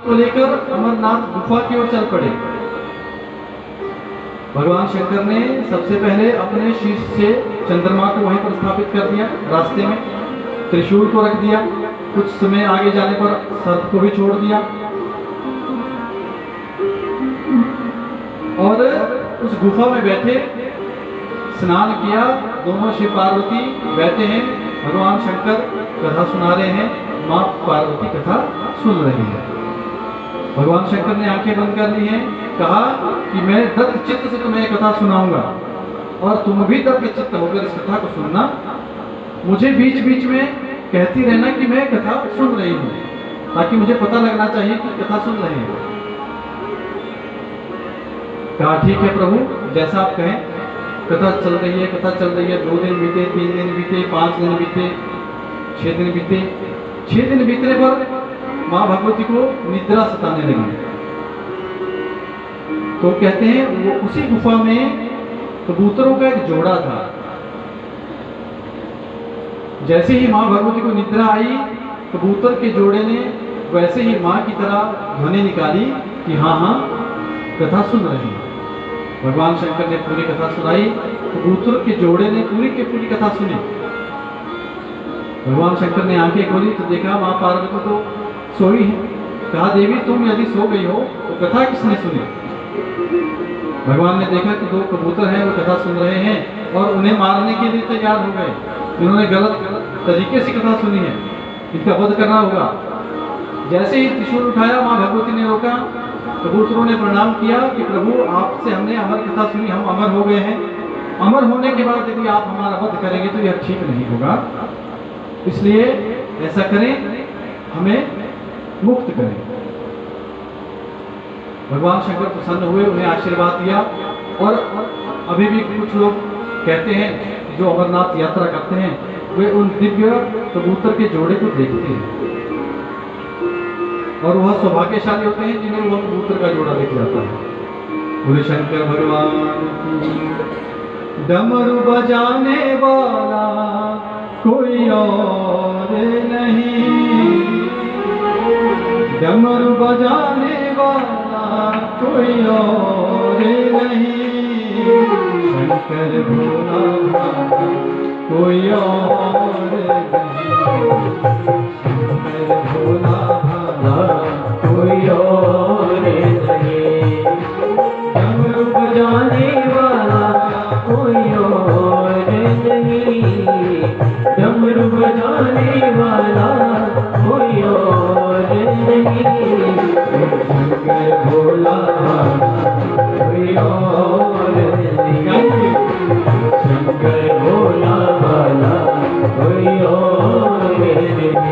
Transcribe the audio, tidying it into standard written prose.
को लेकर अमरनाथ गुफा की ओर चल पड़े। भगवान शंकर ने सबसे पहले अपने शीश से चंद्रमा को वहीं पर स्थापित कर दिया, रास्ते में त्रिशूल को रख दिया। कुछ समय आगे जाने पर सर्प को भी छोड़ दिया और उस गुफा में बैठे स्नान किया। दोनों शिव पार्वती बैठे हैं, भगवान शंकर कथा सुना रहे हैं, माँ पार्वती कथा सुन रही है। भगवान शंकर ने आंखें बंद कर ली हैं, कहा कि मैं दत्त चित्त से तुम्हें कथा सुनाऊंगा और तुम भी दत्त चित्त होकर इस कथा को सुनना। मुझे बीच बीच में कहती रहना कि मैं कथा सुन रही हूँ, ताकि मुझे पता लगना चाहिए कि कथा सुन रहे हैं। कहा ठीक है प्रभु, जैसा आप कहें। कथा चल रही है, कथा चल रही है। 2 दिन बीते, 3 दिन बीते, 5 दिन बीते, 6 दिन बीते। 6 दिन बीतने पर माँ भगवती को निद्रा सताने लगी। तो कहते हैं वो उसी गुफा में कबूतरों का एक जोड़ा था। जैसे ही माँ भगवती को निद्रा आई, कबूतर के जोड़े ने वैसे ही माँ की तरह ध्वनि निकाली कि हाँ हाँ कथा सुन रहे हैं। भगवान शंकर ने पूरी कथा सुनाई, कबूतर के जोड़े ने पूरी की पूरी कथा सुनी। भगवान शंकर ने आंखें खोली तो देखा माँ पार्वती तो सोई है। कहा देवी तुम यदि सो गई हो तो कथा किसने सुनी? भगवान ने देखा कि 2 कबूतर हैं, वो कथा सुन रहे हैं और उन्हें मारने के लिए तैयार हो गए। इन्होंने गलत तरीके से कथा सुनी है, इनका वध करना होगा। जैसे ही त्रिशूल उठाया, माँ भगवती ने रोका। कबूतरों ने प्रणाम किया कि प्रभु आपसे हमने अमर कथा सुनी, हम अमर हो गए हैं। अमर होने के बाद यदि आप हमारा वध करेंगे तो यह ठीक नहीं होगा, इसलिए ऐसा करें, हमें मुक्त करें। भगवान शंकर प्रसन्न हुए, उन्हें आशीर्वाद दिया। और अभी भी कुछ लोग कहते हैं जो अमरनाथ यात्रा करते हैं, वे उन दिव्य कबूतर के जोड़े को देखते हैं और वह सौभाग्यशाली होते हैं जिन्हें वह कबूतर का जोड़ा दिख जाता है। बोले शंकर भगवान की। डमरू बजाने वाला कोई और नहीं, डमरू बजाने वाला कोई और नहीं, शंकर भोला भाला कोई और नहीं, शंकर भोला भाला कोई और नहीं, डमरू बजाने वाला कोई और नहीं, डमरू बजाने वाला कोई और नहीं, शंकर भोला कोई और नहीं, शंकर भोला वाला कोई और नहीं।